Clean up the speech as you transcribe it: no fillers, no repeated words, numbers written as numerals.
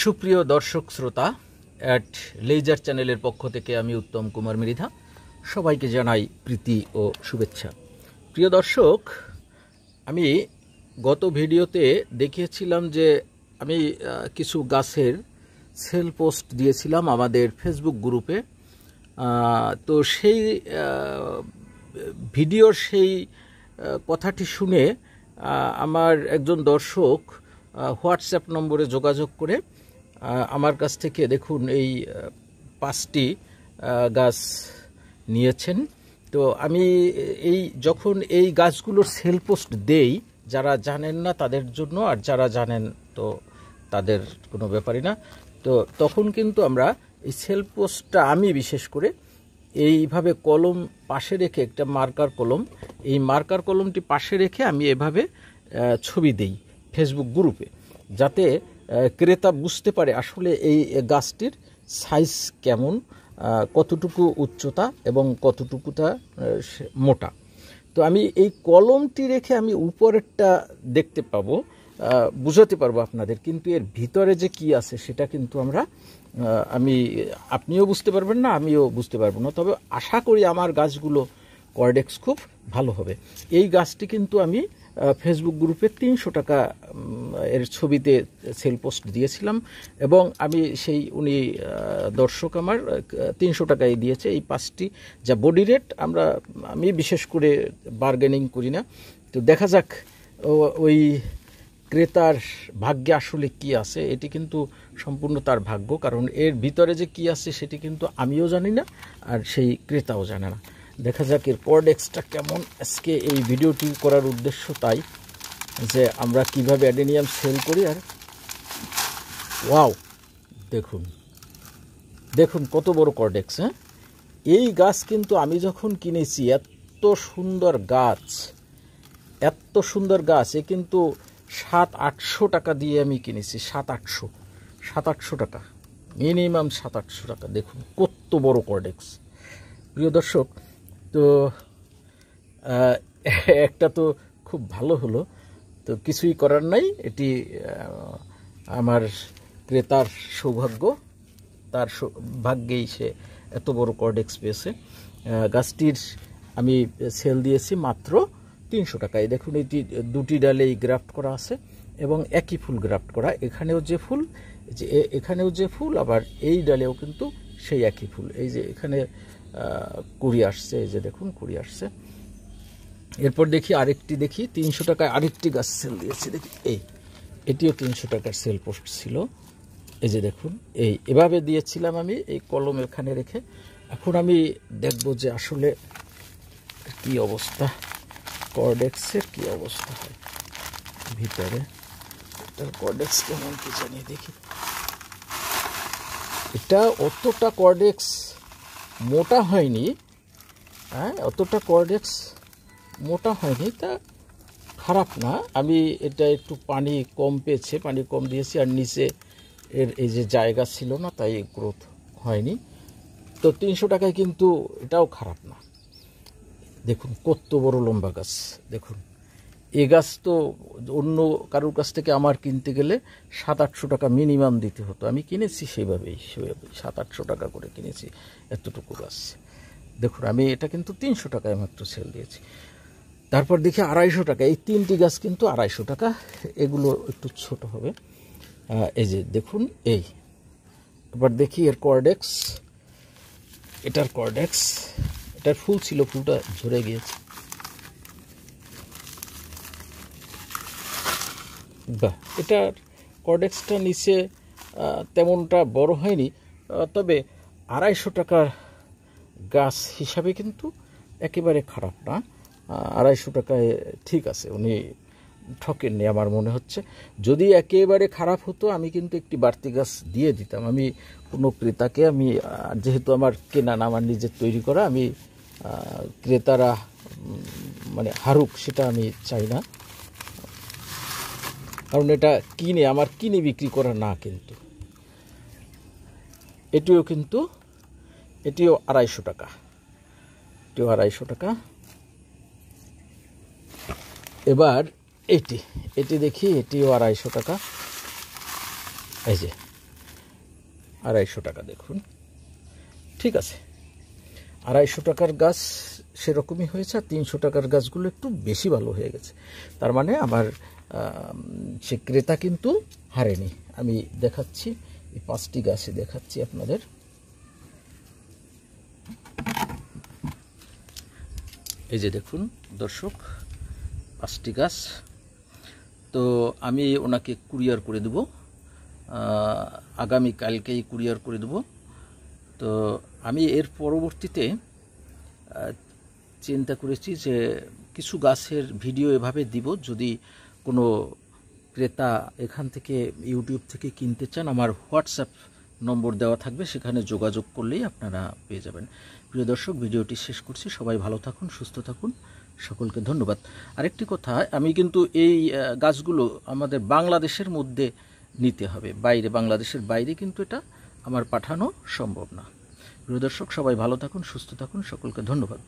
সুপ্রিয় দর্শক শ্রোতা অ্যাট লেজার চ্যানেলের পক্ষ থেকে আমি উত্তম কুমার মৃধা সবাইকে জানাই প্রীতি ও শুভেচ্ছা। প্রিয় দর্শক, আমি গত ভিডিওতে দেখিয়েছিলাম যে আমি কিছু গাছের সেল পোস্ট দিয়েছিলাম আমাদের ফেসবুক গ্রুপে। তো সেই ভিডিওর সেই কথাটি শুনে আমার একজন দর্শক হোয়াটসঅ্যাপ নম্বরে যোগাযোগ করে আমার কাছ থেকে দেখুন এই 5টি গাছ নিয়েছেন। তো আমি যখন এই গাছগুলোর সেল পোস্ট দেই, যারা জানেন না তাদের জন্য, আর যারা জানেন তো তাদের কোনো ব্যাপারই না। তো তখন কিন্তু আমরা এই সেল পোস্টটা আমি বিশেষ করে এইভাবে কলম পাশে রেখে, একটা মার্কার কলম, এই মার্কার কলমটি পাশে রেখে আমি এভাবে ছবি দেই ফেসবুক গ্রুপে, যাতে ক্রেতা বুঝতে পারে আসলে এই গাছটির সাইজ কেমন, কতটুকু উচ্চতা এবং কতটুকুটা মোটা। তো আমি এই কলমটি রেখে আমি উপরেরটা দেখতে পাবো, বুঝাতে পারবো আপনাদের, কিন্তু এর ভিতরে যে কি আছে সেটা কিন্তু আপনিও বুঝতে পারবেন না, আমিও বুঝতে পারবো না। তবে আশা করি আমার গাছগুলো কর্ডেক্স খুব ভালো হবে। এই গাছটি কিন্তু আমি ফেসবুক গ্রুপে 300 টাকা এর ছবিতে সেল পোস্ট দিয়েছিলাম, এবং আমি উনি দর্শক আমার 300 টাকায় দিয়েছে। এই 5টি যা বডি রেট, আমি বিশেষ করে বার্গেনিং করি না। তো দেখা যাক ওই ক্রেতার ভাগ্যে আসলে কি আছে। এটি কিন্তু সম্পূর্ণ তার ভাগ্য, কারণ এর ভিতরে যে কি আছে সেটি কিন্তু আমিও জানি না, আর সেই ক্রেতাও জানে না। দেখা যাক এর কর্ডেক্সটা কেমন। আজকে এই ভিডিওটি করার উদ্দেশ্য তাই যে আমরা কিভাবে অ্যাডেনিয়াম সেল করি। আর ওয়াও, দেখুন কত বড় কর্ডেক্স। হ্যাঁ, এই গাছ কিন্তু আমি যখন কিনেছি, এত সুন্দর গাছ, এ কিন্তু 700-800 টাকা দিয়ে আমি কিনেছি। 700-800 টাকা, মিনিমাম 700-800 টাকা। দেখুন কত বড় কর্ডেক্স। প্রিয় দর্শক, তো একটা তো খুব ভালো হলো, তো কিছুই করার নাই। এটি আমার ক্রেতার সৌভাগ্য, তার ভাগ্যেই সে এত বড় কর্ডেক্স পেয়েছে। গাছটির আমি সেল দিয়েছি মাত্র 300 টাকায়। দেখুন এটি 2টি ডালেই গ্রাফট করা আছে এবং একই ফুল গ্রাফট করা। এখানেও যে ফুল, আবার এই ডালেও কিন্তু সেই একই ফুল। এই যে এখানে কুড়ি আসছে, এই যে দেখুন কুড়ি আসছে। এরপর দেখি 300 টাকায় আরেকটি গাছ সেল দিয়েছি। দেখি এটিও 300 টাকার সেল পোস্ট ছিল। এই যে দেখুন, এভাবে দিয়েছিলাম আমি এই কলম এখানে রেখে। এখন আমি দেখব যে আসলে কি অবস্থা, কর্ডেক্সের কি অবস্থা হয় ভিতরে। এটার কর্ডেক্স কেমন কি জানি, দেখি। এটা অতটা কর্ডেক্স মোটা হয়নি, হ্যাঁ, অতটা কর্ডেক্স মোটা হয়নি, তা খারাপ না। আমি এটা একটু পানি কম পেয়েছে, পানি কম দিয়েছি, আর নিচে এর এই যে জায়গা ছিল না, তাই গ্রোথ হয়নি। তো 300 টাকায় কিন্তু এটাও খারাপ না। দেখুন কত বড় লম্বা গাছ। দেখুন এই গাছ তো অন্য কারোর কাছ থেকে আমার কিনতে গেলে 700-800 টাকা মিনিমাম দিতে হতো। আমি কিনেছি সেভাবেই 700-800 টাকা করে কিনেছি এতটুকু গাছ। দেখুন আমি এটা কিন্তু 300 টাকায় মাত্র সেল দিয়েছি। তারপর দেখি 250 টাকা। এই 3টি গাছ কিন্তু 250 টাকা, এগুলো একটু ছোট হবে। এই যে দেখুন এবার দেখি এর কর্ডেক্স। এটার ফুল ছিল, ফুলটা ঝরে গিয়েছে। বাহ, এটার কর্ডেক্সটা নিচে তেমনটা বড় হয়নি, তবে 250 টাকার গাছ হিসাবে কিন্তু একেবারে খারাপ না। 250 টাকায় ঠিক আছে, উনি ঠকেননি আমার মনে হচ্ছে। যদি একেবারে খারাপ হতো আমি কিন্তু একটি বাড়তি গাছ দিয়ে দিতাম। আমি কোনো ক্রেতাকে, যেহেতু আমার কেনা না, আমার নিজের তৈরি করা, আমি ক্রেতারা মানে হারুক সেটা আমি চাই না, কারণ এটা কিনে বিক্রি করা না। কিন্তু এটিও 250 টাকা, এটিও 250 টাকা। এবার এটি দেখি, এটিও 250 টাকা। এই যে 250 টাকা। দেখুন ঠিক আছে, 250 টাকার গাছ সেরকমই হয়েছে, আর 300 টাকার গাছগুলো একটু বেশি ভালো হয়ে গেছে। তার মানে আমার সে ক্রেতা কিন্তু হারেনি। আমি দেখাচ্ছি, এই 5টি গাছে দেখাচ্ছি আপনাদের। এই যে দেখুন দর্শক, 5টি গাছ। তো আমি ওনাকে কুরিয়ার করে দেব, আগামীকালকেই কুরিয়ার করে দেব। তো আমি এর পরবর্তীতে চিন্তা করেছি যে কিছু গাছের ভিডিও এভাবে দিব, যদি কোনো ক্রেতা এখান থেকে ইউটিউব থেকে কিনতে চান, আমার হোয়াটসঅ্যাপ নম্বর দেওয়া থাকবে, সেখানে যোগাযোগ করলেই আপনারা পেয়ে যাবেন। প্রিয় দর্শক, ভিডিওটি শেষ করছি। সবাই ভালো থাকুন, সুস্থ থাকুন, সকলকে ধন্যবাদ। আরেকটি কথা, আমি কিন্তু এই গাছগুলো আমাদের বাংলাদেশের মধ্যে নিতে হবে, বাইরে, বাংলাদেশের বাইরে কিন্তু এটা আমার পাঠানো সম্ভব না। প্রিয় দর্শক, সবাই ভালো থাকুন, সুস্থ থাকুন, সকলকে ধন্যবাদ।